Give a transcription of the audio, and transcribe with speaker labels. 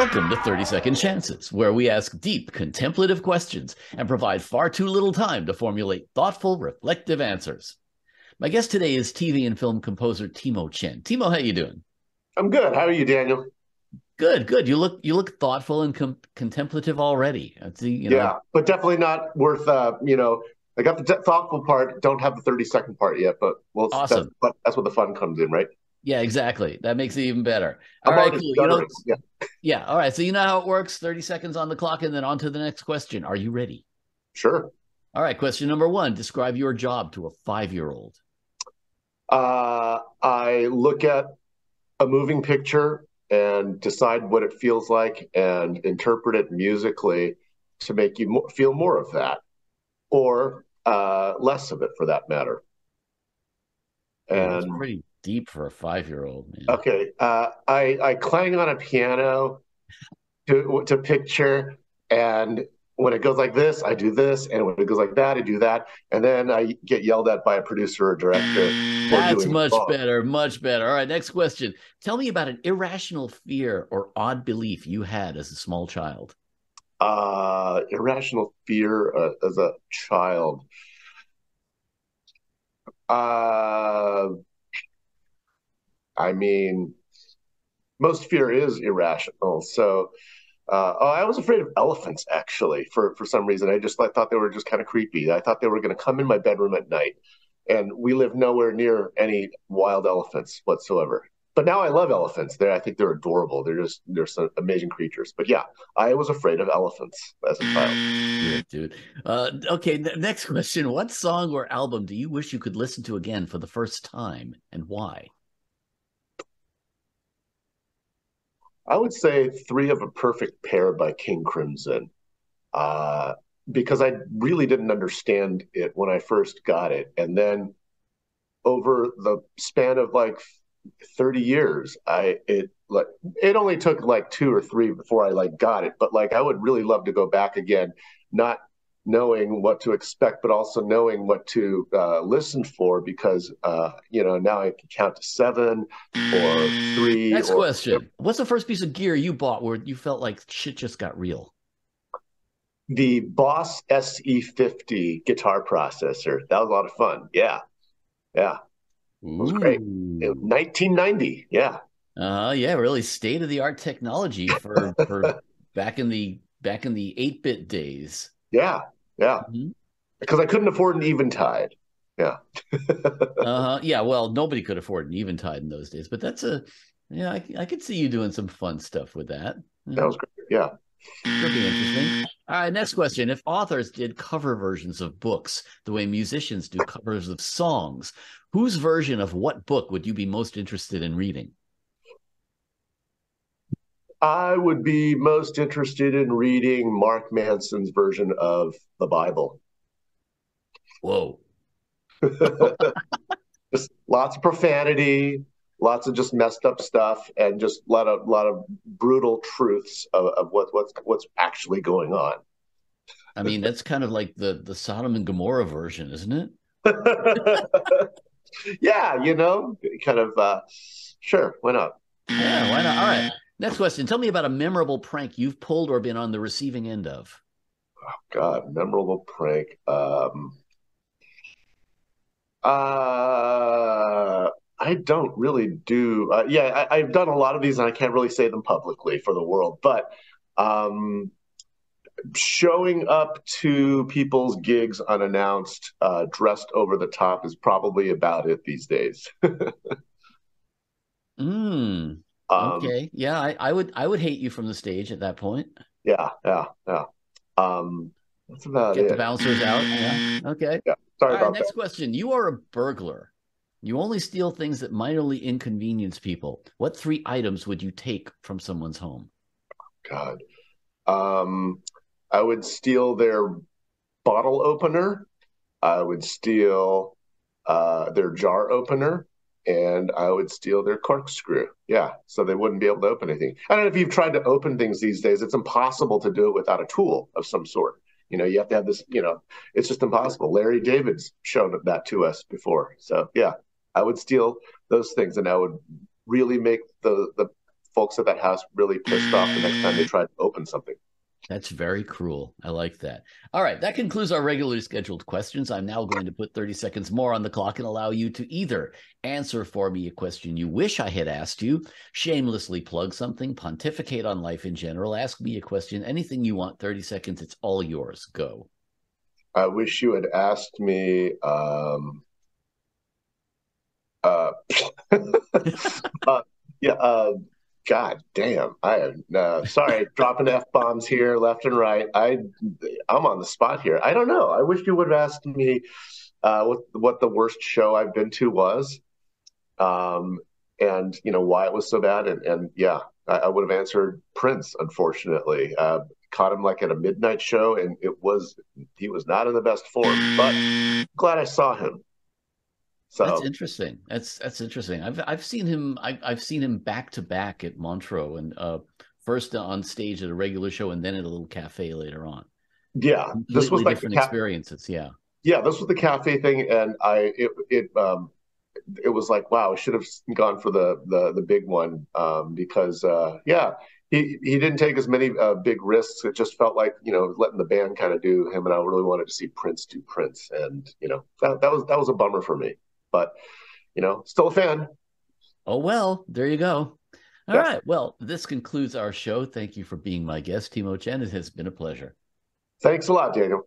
Speaker 1: Welcome to 30-Second Chances, where we ask deep, contemplative questions and provide far too little time to formulate thoughtful, reflective answers. My guest today is TV and film composer Timo Chen. Timo, how you doing?
Speaker 2: I'm good. How are you, Daniel?
Speaker 1: Good, good. You look thoughtful and contemplative already. I see,
Speaker 2: Yeah, but definitely not worth. I got the thoughtful part. Don't have the 30-second part yet, but
Speaker 1: awesome.
Speaker 2: that's what the fun comes in, right?
Speaker 1: Yeah, exactly. That makes it even better. All
Speaker 2: I'm
Speaker 1: right,
Speaker 2: already
Speaker 1: cool.
Speaker 2: stuttering. Yeah,
Speaker 1: Yeah. All right. So you know how it works. 30 seconds on the clock, and then on to the next question. Are you ready?
Speaker 2: sure.
Speaker 1: All right. Question number one. Describe your job to a 5-year-old.
Speaker 2: I look at a moving picture and decide what it feels like and interpret it musically to make you feel more of that or less of it, for that matter.
Speaker 1: Ooh, that's
Speaker 2: And
Speaker 1: pretty deep for a 5-year-old, man.
Speaker 2: okay, I clang on a piano to picture. And when it goes like this, I do this. And when it goes like that, I do that. And then I get yelled at by a producer or director for
Speaker 1: That's
Speaker 2: doing it
Speaker 1: much
Speaker 2: wrong.
Speaker 1: better. Much better. All right. Next question. Tell me about an irrational fear or odd belief you had as a small child.
Speaker 2: Irrational fear as a child. Uh, I mean, most fear is irrational. So, I was afraid of elephants actually for some reason. I thought they were just kind of creepy. I thought they were going to come in my bedroom at night, and we live nowhere near any wild elephants whatsoever. But now I love elephants. I think they're adorable. They're some amazing creatures. But yeah, I was afraid of elephants as a child.
Speaker 1: Good, dude. Okay. Next question. What song or album do you wish you could listen to again for the first time, and why?
Speaker 2: I would say Three of a Perfect Pair by King Crimson, uh, because I really didn't understand it when I first got it, and then over the span of like 30 years, it only took like two or three before I like got it, but like I would really love to go back again, not knowing what to expect, but also knowing what to listen for, because now I can count to seven or three
Speaker 1: Next
Speaker 2: or
Speaker 1: question. What's the first piece of gear you bought where you felt like shit just got real?
Speaker 2: the Boss SE50 guitar processor. That was a lot of fun. Yeah, yeah, it was great.
Speaker 1: Ooh.
Speaker 2: 1990. Yeah,
Speaker 1: Yeah, really state of the art technology for back in the 8-bit days.
Speaker 2: yeah, yeah.
Speaker 1: Mhm.
Speaker 2: Because I couldn't afford an Eventide. Yeah.
Speaker 1: Yeah, well, nobody could afford an Eventide in those days, but yeah, I could see you doing some fun stuff with that.
Speaker 2: That
Speaker 1: Yeah,
Speaker 2: was great. Yeah.
Speaker 1: could be interesting. All right, next question. If authors did cover versions of books the way musicians do covers of songs, whose version of what book would you be most interested in reading?
Speaker 2: I would be most interested in reading Mark Manson's version of the Bible.
Speaker 1: Whoa.
Speaker 2: Just lots of profanity, lots of just messed up stuff, and just a lot of brutal truths of what's actually going on.
Speaker 1: I mean, that's kind of like the Sodom and Gomorrah version, isn't it?
Speaker 2: Yeah, kind of sure, why not?
Speaker 1: Yeah, why not? All right. Next question. Tell me about a memorable prank you've pulled or been on the receiving end of.
Speaker 2: God, memorable prank. I don't really do. Yeah, I've done a lot of these, and I can't really say them publicly for the world. But um, showing up to people's gigs unannounced, dressed over the top, is probably about it these days.
Speaker 1: Hmm.
Speaker 2: um,
Speaker 1: Okay. Yeah, I would hate you from the stage at that point.
Speaker 2: yeah, yeah, yeah. That's about
Speaker 1: Get the
Speaker 2: it.
Speaker 1: bouncers out. Yeah. Okay.
Speaker 2: Yeah. Sorry
Speaker 1: All right.
Speaker 2: about that.
Speaker 1: Next question. You are a burglar. You only steal things that minorly inconvenience people. What three items would you take from someone's home?
Speaker 2: God. Um, I would steal their bottle opener. I would steal their jar opener, and I would steal their corkscrew. Yeah, so they wouldn't be able to open anything. I don't know if you've tried to open things these days. It's impossible to do it without a tool of some sort. You have to have this. It's just impossible. Larry David's shown that to us before. So yeah, I would steal those things, and I would really make the folks at that house really pissed off the next time they tried to open something.
Speaker 1: That's very cruel. I like that. All right, that concludes our regularly scheduled questions. I'm now going to put 30 seconds more on the clock and allow you to either answer for me a question you wish I had asked you, shamelessly plug something, pontificate on life in general, ask me a question, anything you want. 30 seconds, it's all yours. Go.
Speaker 2: I wish you had asked me. Uh, uh, yeah. God damn. I am sorry, dropping f bombs here, left and right. I'm on the spot here. I don't know. I wish you would have asked me what the worst show I've been to was, um, and why it was so bad. And yeah, I would have answered Prince. Unfortunately, caught him like at a midnight show, and he was not in the best form. But glad I saw him.
Speaker 1: That's
Speaker 2: So
Speaker 1: interesting. That's interesting. I've seen him. I've seen him back to back at Montreux, and first on stage at a regular show, and then at a little cafe later on.
Speaker 2: yeah, this was
Speaker 1: Completely
Speaker 2: like
Speaker 1: different experiences. Yeah.
Speaker 2: yeah, this was the cafe thing, and it was like, wow, I should have gone for the big one, because yeah, he didn't take as many big risks. It just felt like letting the band kind of do him, and I really wanted to see Prince do Prince, and that was a bummer for me, but still a fan.
Speaker 1: Oh well, there you go. All
Speaker 2: Yeah,
Speaker 1: right. Well, this concludes our show. Thank you for being my guest, Timo Chen. It has been a pleasure.
Speaker 2: thanks a lot, Daniel.